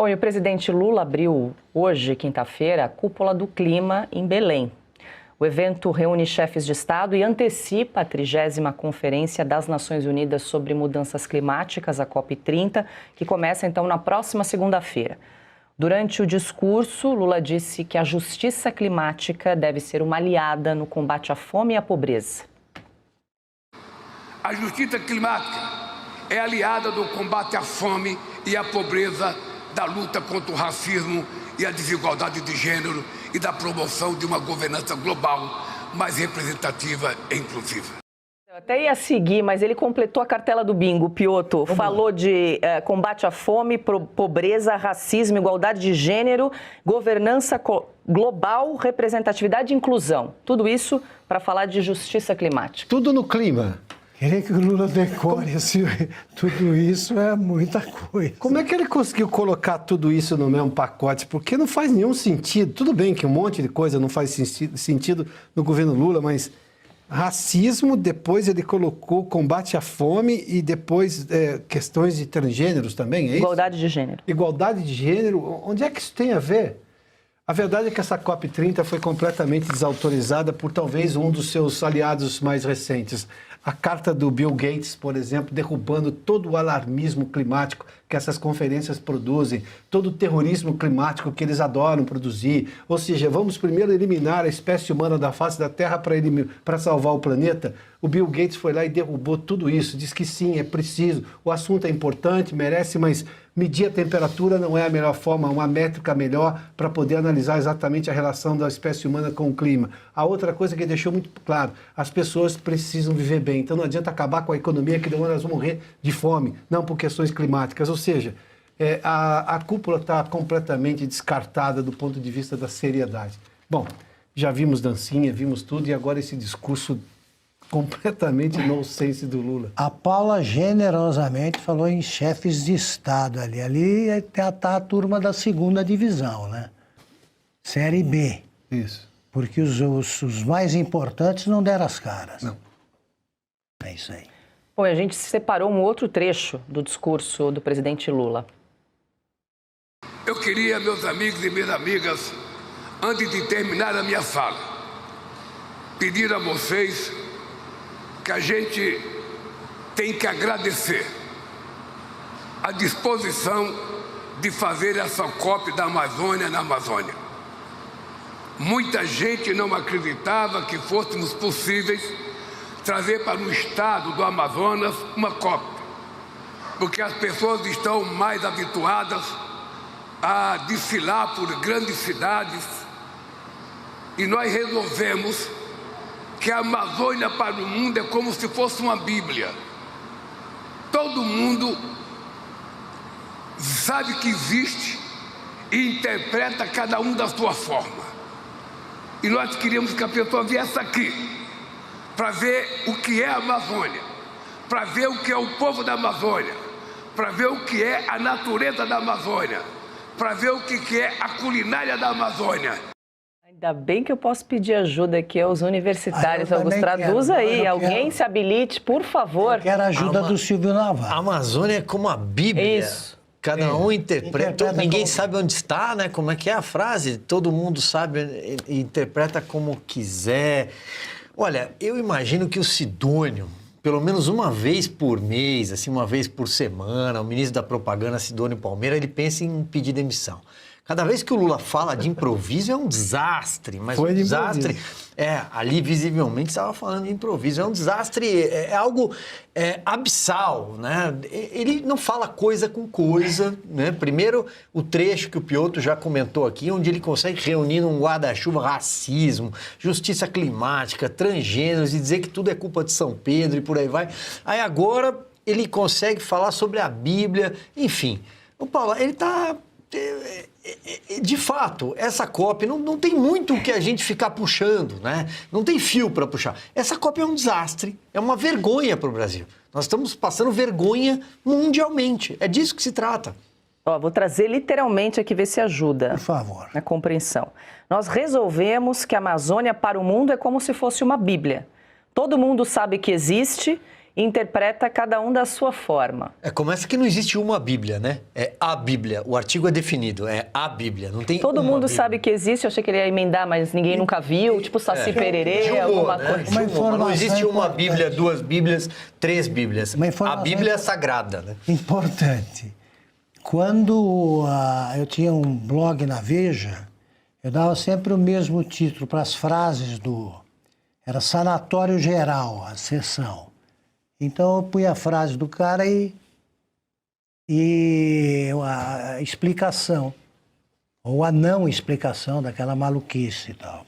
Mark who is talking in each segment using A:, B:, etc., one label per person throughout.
A: Bom, e o presidente Lula abriu hoje, quinta-feira, a Cúpula do Clima em Belém. O evento reúne chefes de Estado e antecipa a 30ª Conferência das Nações Unidas sobre Mudanças Climáticas, a COP30, que começa então na próxima segunda-feira. Durante o discurso, Lula disse que a justiça climática deve ser uma aliada no combate à fome e à pobreza.
B: A justiça climática é aliada do combate à fome e à pobreza, da luta contra o racismo e a desigualdade de gênero e da promoção de uma governança global mais representativa e inclusiva.
A: Eu até ia seguir, mas ele completou a cartela do bingo, Piotr. Falou de combate à fome, pobreza, racismo, igualdade de gênero, governança global, representatividade e inclusão. Tudo isso para falar de justiça climática.
C: Tudo no clima.
D: Querer que o Lula decore tudo isso é muita coisa.
C: Como é que ele conseguiu colocar tudo isso no mesmo pacote? Porque não faz nenhum sentido. Tudo bem que um monte de coisa não faz sentido no governo Lula, mas racismo, depois ele colocou combate à fome e depois questões de transgêneros também, é isso?
A: Igualdade de gênero.
C: Igualdade de gênero. Onde é que isso tem a ver? A verdade é que essa COP30 foi completamente desautorizada por talvez um dos seus aliados mais recentes. A carta do Bill Gates, por exemplo, derrubando todo o alarmismo climático que essas conferências produzem, todo o terrorismo climático que eles adoram produzir. Ou seja, vamos primeiro eliminar a espécie humana da face da Terra para salvar o planeta. O Bill Gates foi lá e derrubou tudo isso, diz que sim, é preciso, o assunto é importante, merece, mas medir a temperatura não é a melhor forma, uma métrica melhor para poder analisar exatamente a relação da espécie humana com o clima. A outra coisa que ele deixou muito claro, as pessoas precisam viver bem, então não adianta acabar com a economia que elas vão morrer de fome, não por questões climáticas. Ou seja, a cúpula está completamente descartada do ponto de vista da seriedade. Bom, já vimos dancinha, vimos tudo e agora esse discurso completamente nonsense do Lula.
D: A Paula generosamente falou em chefes de Estado ali. Ali está a turma da segunda divisão, né? Série B.
C: Isso.
D: Porque os mais importantes não deram as caras.
C: Não.
D: É isso aí.
A: Bom, a gente separou um outro trecho do discurso do presidente Lula.
B: Eu queria, meus amigos e minhas amigas, antes de terminar a minha fala, pedir a vocês que a gente tem que agradecer a disposição de fazer essa COP da Amazônia na Amazônia. Muita gente não acreditava que fôssemos possíveis trazer para o estado do Amazonas uma COP, porque as pessoas estão mais habituadas a desfilar por grandes cidades e nós resolvemos que a Amazônia para o mundo é como se fosse uma Bíblia. Todo mundo sabe que existe e interpreta cada um da sua forma. E nós queríamos que a pessoa viesse aqui para ver o que é a Amazônia, para ver o que é o povo da Amazônia, para ver o que é a natureza da Amazônia, para ver o que é a culinária da Amazônia.
A: Ainda bem que eu posso pedir ajuda aqui aos universitários. Augusto, traduz aí. Alguém se habilite, por favor.
D: Eu quero a ajuda do Silvio Navarro.
E: A Amazônia é como a Bíblia.
A: Isso.
E: Cada um interpreta, ninguém sabe onde está, né? Como é que é a frase? Todo mundo sabe e interpreta como quiser. Olha, eu imagino que o Sidônio, pelo menos uma vez por mês, assim, uma vez por semana, o ministro da Propaganda, Sidônio Palmeira, ele pensa em pedir demissão. Cada vez que o Lula fala de improviso é um desastre, mas
C: Foi
E: um
C: de
E: desastre. Ali visivelmente estava falando de improviso. É um desastre, é algo abissal, né? Ele não fala coisa com coisa, né? Primeiro, o trecho que o Piotr já comentou aqui, onde ele consegue reunir num guarda-chuva racismo, justiça climática, transgêneros e dizer que tudo é culpa de São Pedro e por aí vai. Aí agora ele consegue falar sobre a Bíblia, enfim. O Paulo, ele está... De fato, essa COP não tem muito o que a gente ficar puxando, né? Não tem fio para puxar. Essa COP é um desastre, é uma vergonha para o Brasil. Nós estamos passando vergonha mundialmente. É disso que se trata.
A: Vou trazer literalmente aqui, ver se ajuda.
D: Por favor.
A: Na compreensão. Nós resolvemos que a Amazônia para o mundo é como se fosse uma Bíblia. Todo mundo sabe que existe interpreta cada um da sua forma.
E: Começa que não existe uma Bíblia, né? É a Bíblia. O artigo é definido, é a Bíblia. Não tem
A: Todo
E: uma
A: mundo
E: Bíblia.
A: sabe que existe, eu achei que ele ia emendar, mas ninguém nunca viu, tipo Saci Pererê,
E: Julgou,
A: alguma
E: né?
A: coisa.
D: Uma
E: Julgou, mas não existe
D: informação
E: uma
D: importante.
E: Bíblia, 2 Bíblias, 3 Bíblias.
D: Uma
E: A
D: informação
E: Bíblia é sagrada, né?
D: Importante. Quando eu tinha um blog na Veja, eu dava sempre o mesmo título para as frases do... Era Sanatório Geral, a sessão. Então eu punha a frase do cara e a explicação, ou a não explicação daquela maluquice e tal.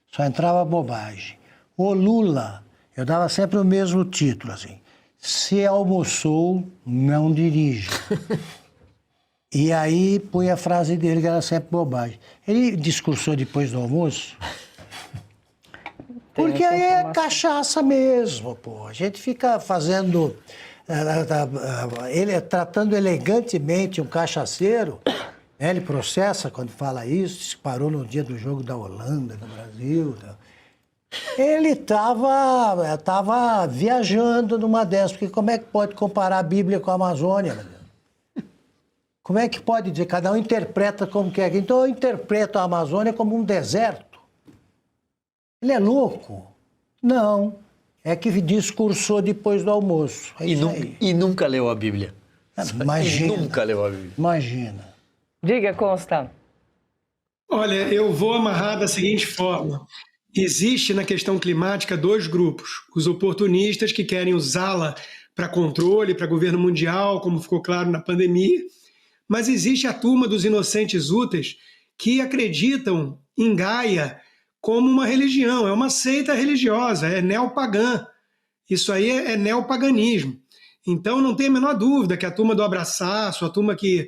D: Só entrava bobagem. O Lula, eu dava sempre o mesmo título, assim. Se almoçou, não dirija. E aí punha a frase dele, que era sempre bobagem. Ele discursou depois do almoço.
A: Tem
D: Porque
A: essa
D: aí é
A: informação.
D: cachaça mesmo, pô. A gente fica fazendo... ele tratando elegantemente um cachaceiro, né? Ele processa quando fala isso, diz que parou no dia do jogo da Holanda, do Brasil. Ele estava viajando numa dessas, porque como é que pode comparar a Bíblia com a Amazônia, meu Deus? Como é que pode dizer? Cada um interpreta como quer. Então eu interpreto a Amazônia como um deserto. Ele é louco? Não. É que discursou depois do almoço. É isso aí.
E: E nunca leu a Bíblia.
D: Imagina.
E: E nunca leu a Bíblia.
D: Imagina.
A: Diga, Consta.
F: Olha, eu vou amarrar da seguinte forma. Existe na questão climática 2 grupos. Os oportunistas que querem usá-la para controle, para governo mundial, como ficou claro na pandemia. Mas existe a turma dos inocentes úteis que acreditam em Gaia como uma religião, é uma seita religiosa, é neopagã. Isso aí é neopaganismo. Então não tem a menor dúvida que a turma do abraçaço, a turma que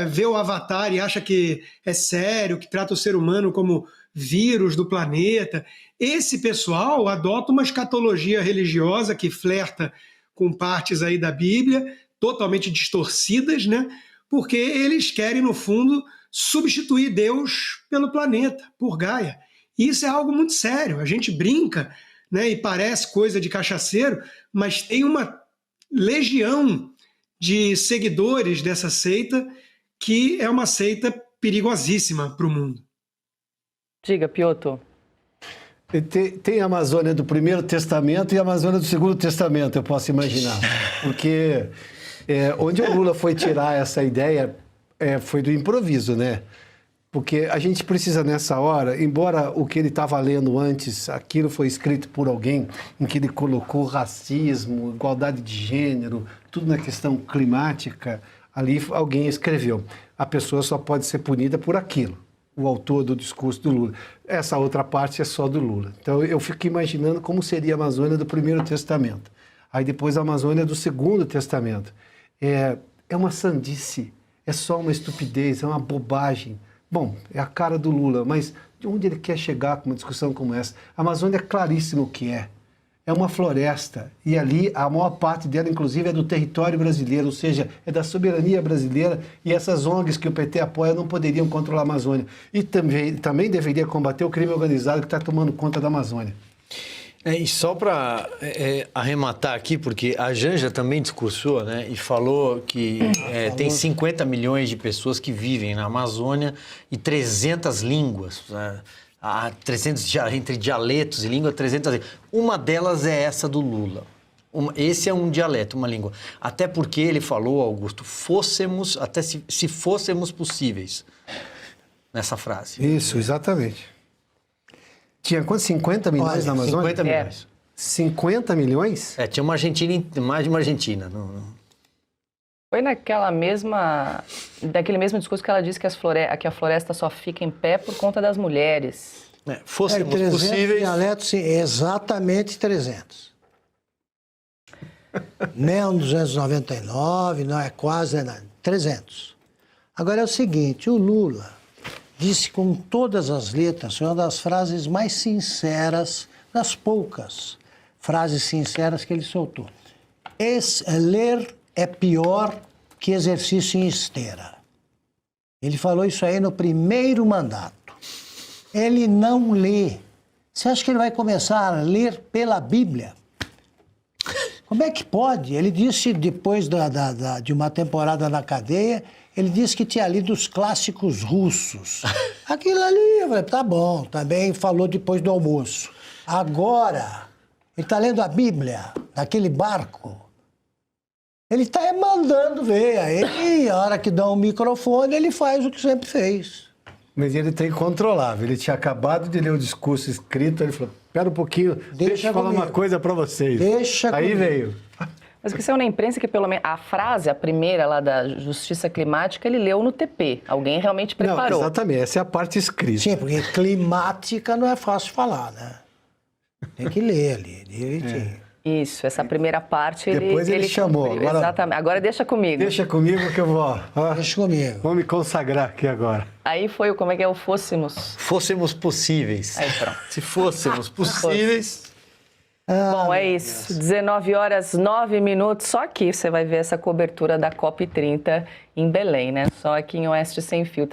F: vê o Avatar e acha que é sério, que trata o ser humano como vírus do planeta, esse pessoal adota uma escatologia religiosa que flerta com partes aí da Bíblia, totalmente distorcidas, né? Porque eles querem, no fundo, substituir Deus pelo planeta, por Gaia. E isso é algo muito sério. A gente brinca, né, e parece coisa de cachaceiro, mas tem uma legião de seguidores dessa seita que é uma seita perigosíssima para o mundo.
A: Diga, Piotr.
C: Tem a Amazônia do Primeiro Testamento e a Amazônia do Segundo Testamento, eu posso imaginar. Porque onde o Lula foi tirar essa ideia foi do improviso, né? Porque a gente precisa nessa hora, embora o que ele estava lendo antes, aquilo foi escrito por alguém em que ele colocou racismo, igualdade de gênero, tudo na questão climática, ali alguém escreveu. A pessoa só pode ser punida por aquilo, o autor do discurso do Lula. Essa outra parte é só do Lula. Então eu fico imaginando como seria a Amazônia do Primeiro Testamento. Aí depois a Amazônia do Segundo Testamento. É uma sandice, é só uma estupidez, é uma bobagem. Bom, é a cara do Lula, mas de onde ele quer chegar com uma discussão como essa? A Amazônia é claríssimo o que é. É uma floresta, e ali a maior parte dela, inclusive, é do território brasileiro, ou seja, é da soberania brasileira, e essas ONGs que o PT apoia não poderiam controlar a Amazônia. E também deveria combater o crime organizado que está tomando conta da Amazônia.
E: E só para arrematar aqui, porque a Janja também discursou, né, e falou que tem 50 milhões de pessoas que vivem na Amazônia e 300 línguas, né? 300 entre dialetos e língua, 300. Uma delas é essa do Lula. Esse é um dialeto, uma língua. Até porque ele falou, Augusto, até se fôssemos possíveis, nessa frase.
C: Isso, exatamente. Tinha quantos? 50 milhões na Amazônia?
E: 50 milhões.
C: 50 milhões?
E: Tinha uma Argentina, mais de uma Argentina.
A: Foi daquele mesmo discurso que ela disse que a floresta só fica em pé por conta das mulheres.
E: Fôssemos
D: 300
E: possíveis...
D: dialetos, sim, exatamente 300. Nem 299, não é quase, 300. Agora é o seguinte, o Lula disse com todas as letras, foi uma das frases mais sinceras, das poucas frases sinceras que ele soltou. Ler é pior que exercício em esteira. Ele falou isso aí no primeiro mandato. Ele não lê. Você acha que ele vai começar a ler pela Bíblia? Como é que pode? Ele disse, depois de uma temporada na cadeia, ele disse que tinha lido os clássicos russos. Aquilo ali, eu falei, tá bom, também falou depois do almoço. Agora, ele está lendo a Bíblia, naquele barco. Ele está mandando ver. Aí, a hora que dá um microfone, ele faz o que sempre fez.
C: Mas ele tem incontrolável. Ele tinha acabado de ler o discurso escrito, ele falou, espera um pouquinho, deixa eu falar uma coisa para vocês.
D: Deixa
C: Aí
D: comigo.
C: veio.
A: Mas o que saiu na imprensa é que pelo menos a frase, a primeira lá da justiça climática, ele leu no TP. Alguém realmente preparou.
C: Não, exatamente, essa é a parte escrita.
D: Sim, porque climática não é fácil falar, né? Tem que ler ali, direitinho.
A: Isso, essa primeira parte ele
C: Depois ele chamou,
A: cumpriu.
C: agora-
A: Exatamente. Agora deixa comigo.
C: Deixa comigo que eu vou... ó,
D: Deixa comigo.
C: vou me consagrar aqui agora.
A: Aí foi o como é que é o fôssemos.
E: Fôssemos possíveis.
A: Aí pronto.
E: Se fôssemos possíveis...
A: Bom, é isso. 19h09. Só aqui você vai ver essa cobertura da COP30 em Belém, né? Só aqui em Oeste Sem Filtro.